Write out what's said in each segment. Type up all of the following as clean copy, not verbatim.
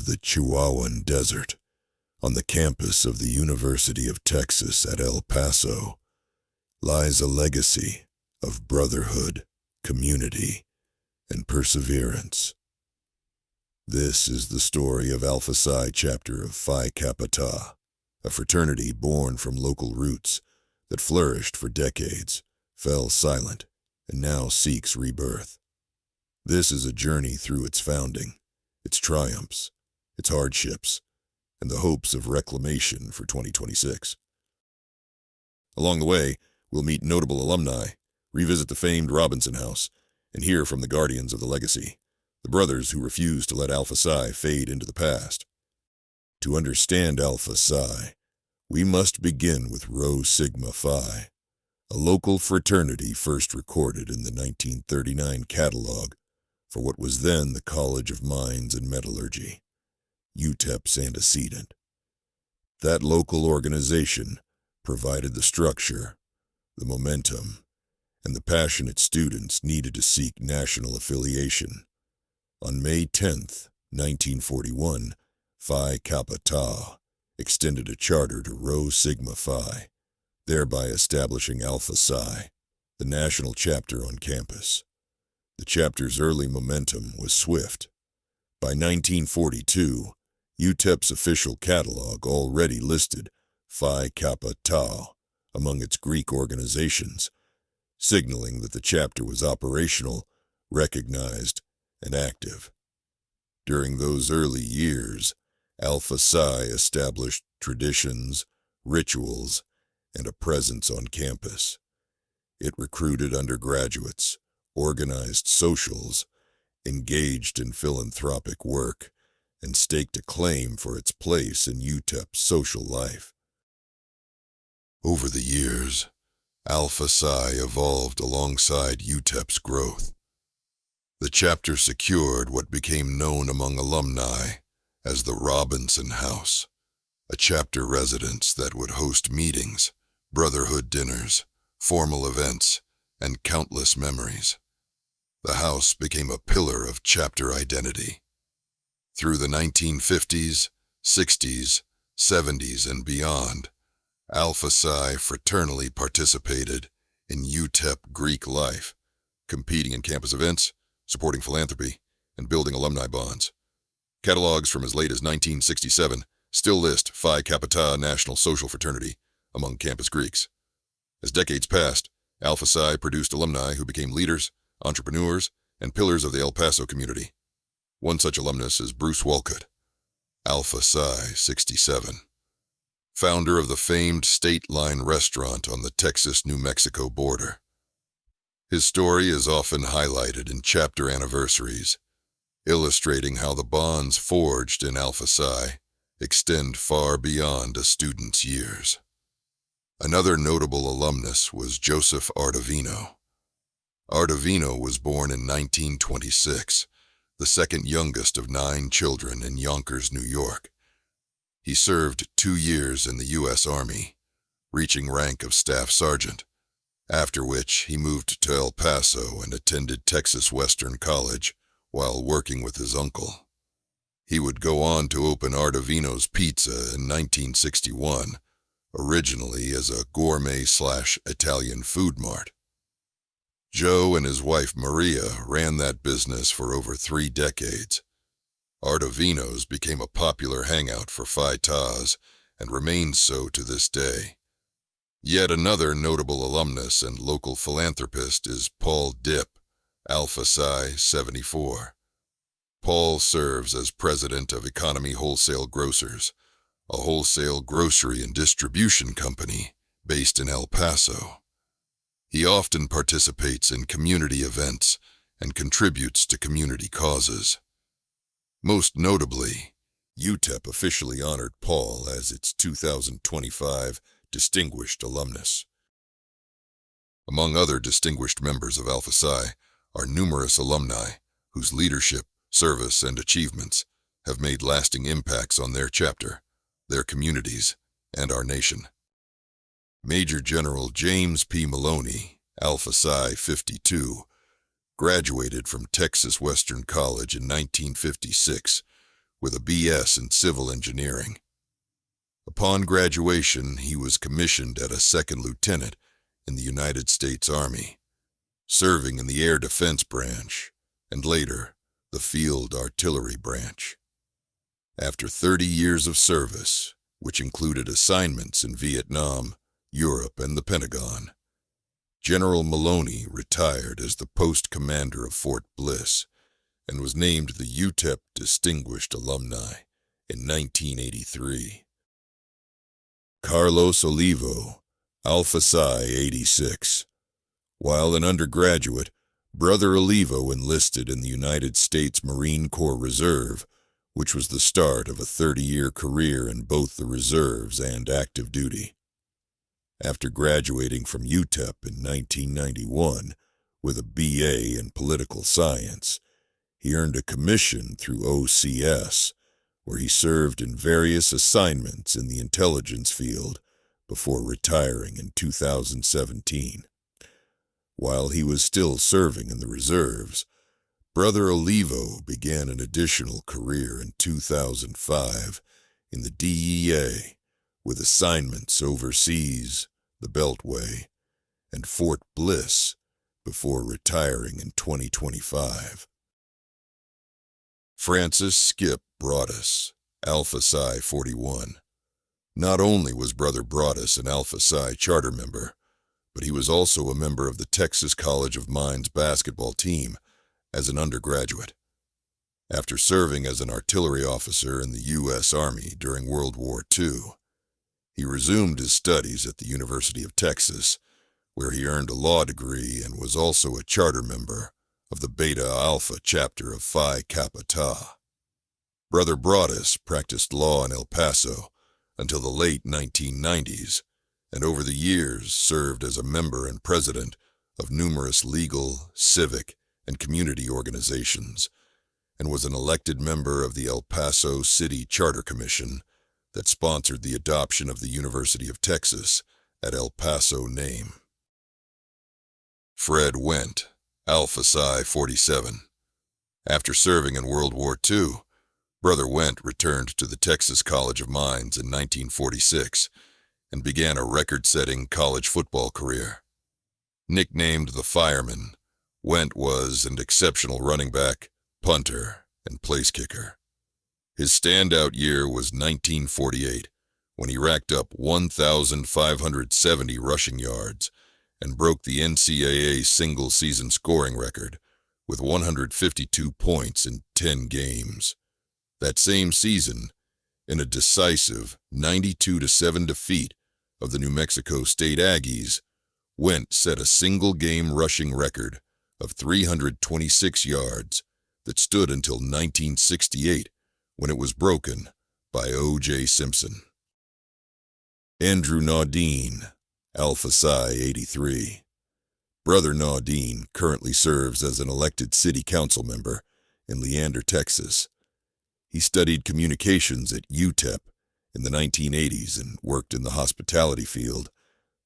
of the Chihuahuan Desert, on the campus of the University of Texas at El Paso, lies a legacy of brotherhood, community, and perseverance. This is the story of Alpha Psi chapter of Phi Kappa Tau, a fraternity born from local roots that flourished for decades, fell silent, and now seeks rebirth. This is a journey through its founding, its triumphs, its hardships, and the hopes of reclamation for 2026. Along the way, we'll meet notable alumni, revisit the famed Robinson House, and hear from the guardians of the legacy, the brothers who refuse to let Alpha Psi fade into the past. To understand Alpha Psi, we must begin with Rho Sigma Phi, a local fraternity first recorded in the 1939 catalog for what was then the College of Mines and Metallurgy, UTEP's antecedent. That local organization provided the structure, the momentum, and the passionate students needed to seek national affiliation. On May 10, 1941, Phi Kappa Tau extended a charter to Rho Sigma Phi, thereby establishing Alpha Psi, the national chapter on campus. The chapter's early momentum was swift. By 1942, UTEP's official catalog already listed Phi Kappa Tau among its Greek organizations, signaling that the chapter was operational, recognized, and active. During those early years, Alpha Psi established traditions, rituals, and a presence on campus. It recruited undergraduates, organized socials, engaged in philanthropic work, and staked a claim for its place in UTEP's social life. Over the years, Alpha Psi evolved alongside UTEP's growth. The chapter secured what became known among alumni as the Robinson House, a chapter residence that would host meetings, brotherhood dinners, formal events, and countless memories. The house became a pillar of chapter identity. Through the 1950s, 60s, 70s, and beyond, Alpha Psi fraternally participated in UTEP Greek life, competing in campus events, supporting philanthropy, and building alumni bonds. Catalogs from as late as 1967 still list Phi Kappa Tau National Social Fraternity among campus Greeks. As decades passed, Alpha Psi produced alumni who became leaders, entrepreneurs, and pillars of the El Paso community. One such alumnus is Bruce Walcott, Alpha Psi 67, founder of the famed State Line restaurant on the Texas-New Mexico border. His story is often highlighted in chapter anniversaries, illustrating how the bonds forged in Alpha Psi extend far beyond a student's years. Another notable alumnus was Joseph Ardavino. Ardavino was born in 1926, the second youngest of 9 children in Yonkers, New York. He served 2 years in the U.S. Army, reaching rank of staff sergeant, after which he moved to El Paso and attended Texas Western College while working with his uncle. He would go on to open Ardavino's Pizza in 1961, originally as a gourmet/Italian food mart. Joe and his wife Maria ran that business for over 3 decades. Ardavino's became a popular hangout for Phi Taus and remains so to this day. Yet another notable alumnus and local philanthropist is Paul Dipp, Alpha Psi 74. Paul serves as president of Economy Wholesale Grocers, a wholesale grocery and distribution company based in El Paso. He often participates in community events and contributes to community causes. Most notably, UTEP officially honored Paul as its 2025 Distinguished Alumnus. Among other distinguished members of Alpha Psi are numerous alumni whose leadership, service, and achievements have made lasting impacts on their chapter, their communities, and our nation. Major General James P. Maloney, Alpha Psi 52, graduated from Texas Western College in 1956 with a BS in civil engineering. Upon graduation, he was commissioned as a second lieutenant in the United States Army, serving in the Air Defense Branch and later the Field Artillery Branch. After 30 years of service, which included assignments in Vietnam, Europe, and the Pentagon, General Maloney retired as the post commander of Fort Bliss and was named the UTEP Distinguished Alumni in 1983. Carlos Olivo, Alpha Psi 86. While an undergraduate, Brother Olivo enlisted in the United States Marine Corps Reserve, which was the start of a 30-year career in both the reserves and active duty. After graduating from UTEP in 1991 with a BA in political science, he earned a commission through OCS, where he served in various assignments in the intelligence field before retiring in 2017. While he was still serving in the reserves, Brother Olivo began an additional career in 2005 in the DEA with assignments overseas, the Beltway, and Fort Bliss before retiring in 2025. Francis Skip Broadus, Alpha Psi 41. Not only was Brother Broadus an Alpha Psi charter member, but he was also a member of the Texas College of Mines basketball team as an undergraduate. After serving as an artillery officer in the U.S. Army during World War II, he resumed his studies at the University of Texas, where he earned a law degree and was also a charter member of the Beta Alpha chapter of Phi Kappa Tau. Brother Broadus practiced law in El Paso until the late 1990s, and over the years served as a member and president of numerous legal, civic, and community organizations, and was an elected member of the El Paso City Charter Commission that sponsored the adoption of the University of Texas at El Paso name. Fred Wendt, Alpha Psi 47. After serving in World War II, Brother Wendt returned to the Texas College of Mines in 1946 and began a record-setting college football career. Nicknamed the Fireman, Wendt was an exceptional running back, punter, and place kicker. His standout year was 1948, when he racked up 1,570 rushing yards and broke the NCAA single-season scoring record with 152 points in 10 games. That same season, in a decisive 92-7 defeat of the New Mexico State Aggies, Wendt set a single-game rushing record of 326 yards that stood until 1968, when it was broken by O.J. Simpson. Andrew Naudine, Alpha Psi 83. Brother Naudine currently serves as an elected city council member in Leander, Texas. He studied communications at UTEP in the 1980s and worked in the hospitality field,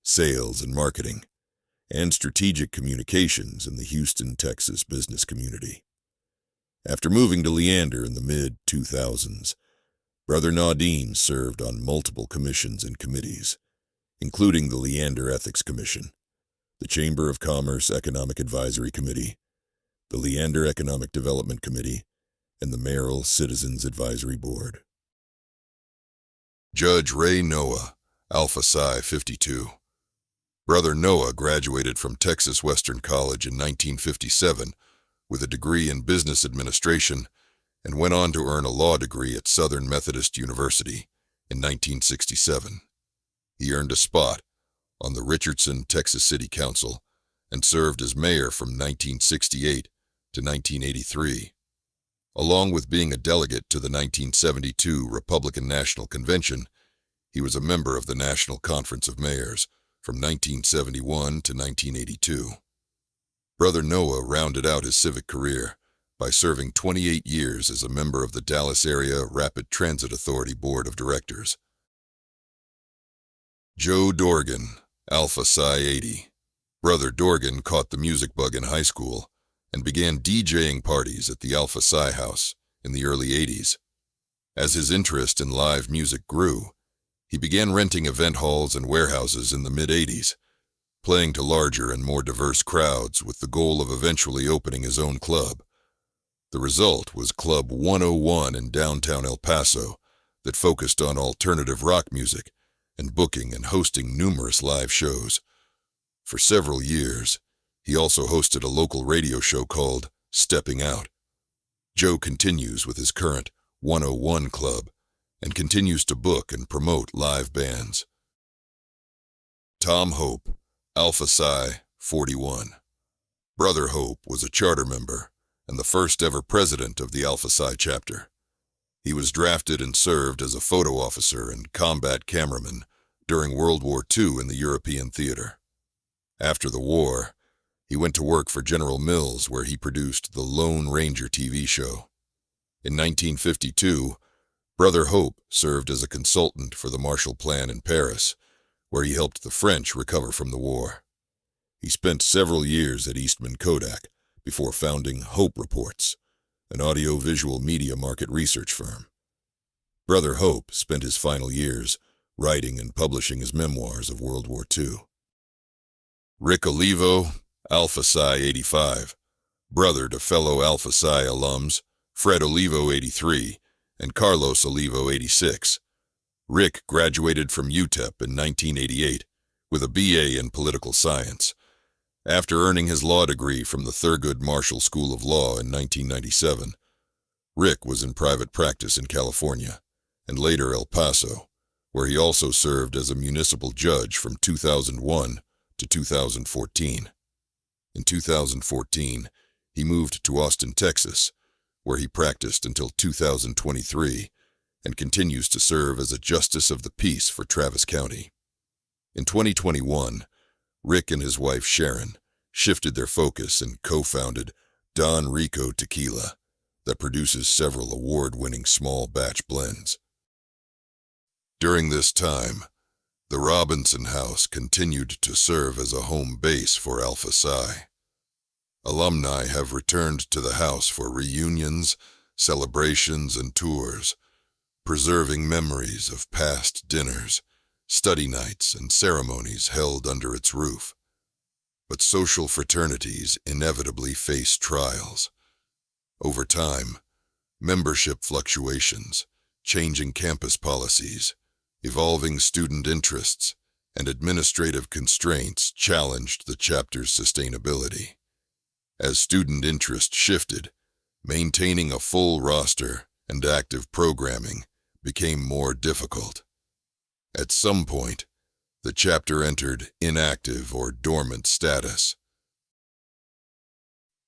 sales and marketing, and strategic communications in the Houston, Texas business community. After moving to Leander in the mid-2000s, Brother Naudine served on multiple commissions and committees, including the Leander Ethics Commission, the Chamber of Commerce Economic Advisory Committee, the Leander Economic Development Committee, and the Mayoral Citizens Advisory Board. Judge Ray Noah, Alpha Psi 52. Brother Noah graduated from Texas Western College in 1957 with a degree in business administration and went on to earn a law degree at Southern Methodist University in 1967. He earned a spot on the Richardson, Texas City Council and served as mayor from 1968 to 1983. Along with being a delegate to the 1972 Republican National Convention, he was a member of the National Conference of Mayors from 1971 to 1982. Brother Noah rounded out his civic career by serving 28 years as a member of the Dallas Area Rapid Transit Authority Board of Directors. Joe Dorgan, Alpha Psi 80. Brother Dorgan caught the music bug in high school and began DJing parties at the Alpha Psi House in the early 80s. As his interest in live music grew, he began renting event halls and warehouses in the mid-'80s, playing to larger and more diverse crowds with the goal of eventually opening his own club. The result was Club 101 in downtown El Paso that focused on alternative rock music and booking and hosting numerous live shows. For several years, he also hosted a local radio show called Stepping Out. Joe continues with his current 101 Club and continues to book and promote live bands. Tom Hope, Alpha Psi 41. Brother Hope was a charter member and the first ever president of the Alpha Psi chapter. He was drafted and served as a photo officer and combat cameraman during World War II in the European theater. After the war, he went to work for General Mills, where he produced the Lone Ranger TV show. In 1952, Brother Hope served as a consultant for the Marshall Plan in Paris, where he helped the French recover from the war. He spent several years at Eastman Kodak before founding Hope Reports, an audio-visual media market research firm. Brother Hope spent his final years writing and publishing his memoirs of World War II. Rick Olivo, Alpha Psi 85, brother to fellow Alpha Psi alums Fred Olivo 83 and Carlos Olivo 86. Rick graduated from UTEP in 1988 with a BA in political science. After earning his law degree from the Thurgood Marshall School of Law in 1997, Rick was in private practice in California and later El Paso, where he also served as a municipal judge from 2001 to 2014. In 2014, he moved to Austin, Texas, where he practiced until 2023 and continues to serve as a Justice of the Peace for Travis County. In 2021, Rick and his wife Sharon shifted their focus and co-founded Don Rico Tequila that produces several award-winning small batch blends. During this time, the Robinson House continued to serve as a home base for Alpha Psi. Alumni have returned to the house for reunions, celebrations, and tours, preserving memories of past dinners, study nights, and ceremonies held under its roof. But social fraternities inevitably face trials. Over time, membership fluctuations, changing campus policies, evolving student interests, and administrative constraints challenged the chapter's sustainability. As student interest shifted, maintaining a full roster and active programming became more difficult. At some point, the chapter entered inactive or dormant status.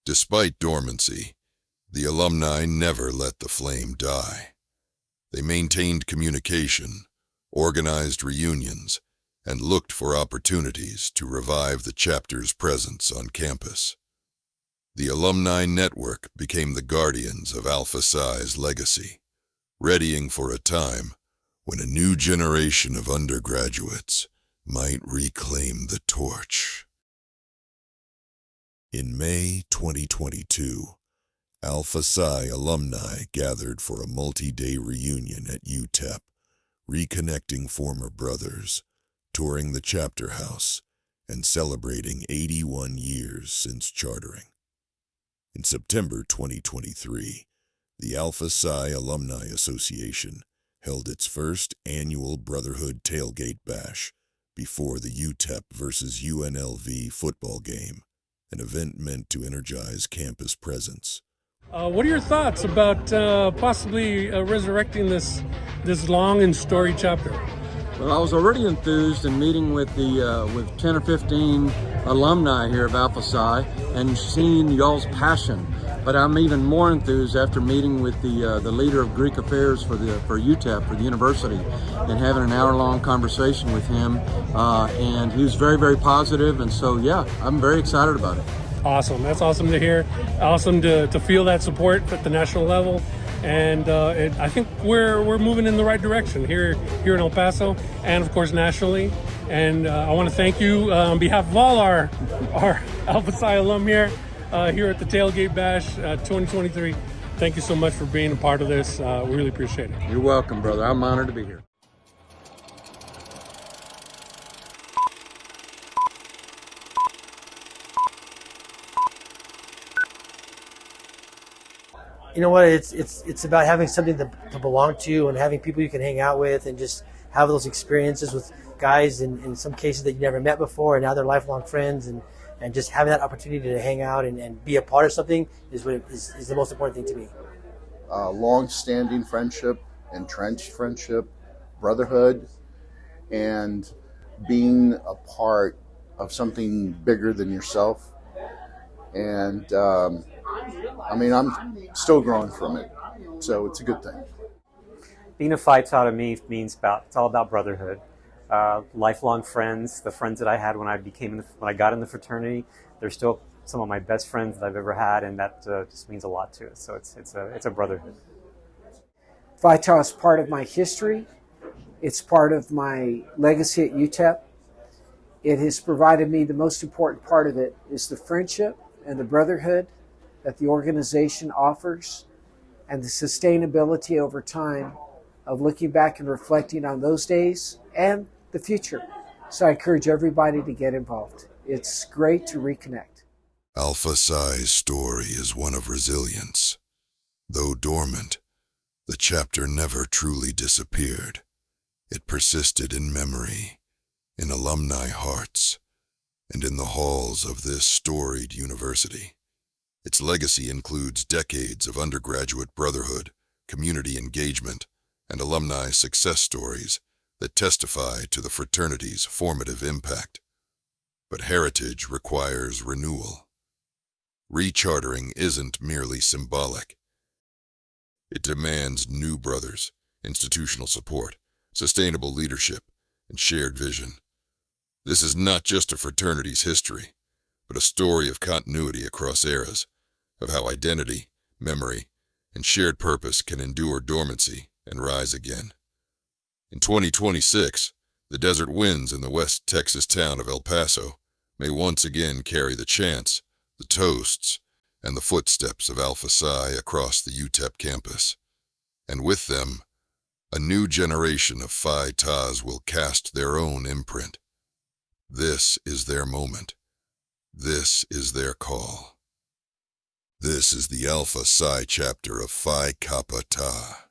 Despite dormancy, the alumni never let the flame die. They maintained communication, organized reunions, and looked for opportunities to revive the chapter's presence on campus. The alumni network became the guardians of Alpha Psi's legacy, readying for a time when a new generation of undergraduates might reclaim the torch. In May 2022, Alpha Psi alumni gathered for a multi-day reunion at UTEP, reconnecting former brothers, touring the chapter house, and celebrating 81 years since chartering. In September 2023, the Alpha Psi Alumni Association held its first annual Brotherhood tailgate bash before the UTEP versus UNLV football game, an event meant to energize campus presence. What are your thoughts about possibly resurrecting this long and storied chapter? Well, I was already enthused in meeting with 10 or 15 alumni here of Alpha Psi and seeing y'all's passion. But I'm even more enthused after meeting with the leader of Greek Affairs for UTEP, for the university, and having an hour-long conversation with him. And he was very, very positive. And so, yeah, I'm very excited about it. Awesome. That's awesome to hear. Awesome to feel that support at the national level. And I think we're moving in the right direction here in El Paso, and of course nationally. And I want to thank you on behalf of all our Alpha Psi alum here at the Tailgate Bash 2023. thank you so much for being a part of this. We really appreciate it. You're welcome, brother. I'm honored to be here. You know what? It's about having something to belong to and having people you can hang out with and just have those experiences with guys in some cases that you never met before, and now they're lifelong friends, and just having that opportunity to hang out and be a part of something is the most important thing to me. Long-standing friendship, entrenched friendship, brotherhood, and being a part of something bigger than yourself. And I'm still growing from it, so it's a good thing. Being a Phi Tau to me means it's all about brotherhood. Lifelong friends, the friends that I had when I got in the fraternity, they're still some of my best friends that I've ever had, and that just means a lot to us. So it's a brotherhood. Phi Tau is part of my history. It's part of my legacy at UTEP. It has provided me the most important part of it is the friendship and the brotherhood that the organization offers, and the sustainability over time of looking back and reflecting on those days and the future. So I encourage everybody to get involved. It's great to reconnect. Alpha Psi's story is one of resilience. Though dormant, the chapter never truly disappeared. It persisted in memory, in alumni hearts, and in the halls of this storied university. Its legacy includes decades of undergraduate brotherhood, community engagement, and alumni success stories that testify to the fraternity's formative impact. But heritage requires renewal. Rechartering isn't merely symbolic. It demands new brothers, institutional support, sustainable leadership, and shared vision. This is not just a fraternity's history, but a story of continuity across eras, of how identity, memory, and shared purpose can endure dormancy and rise again. In 2026, the desert winds in the West Texas town of El Paso may once again carry the chants, the toasts, and the footsteps of Alpha Psi across the UTEP campus. And with them, a new generation of Phi Taus will cast their own imprint. This is their moment. This is their call. This is the Alpha Psi chapter of Phi Kappa Ta.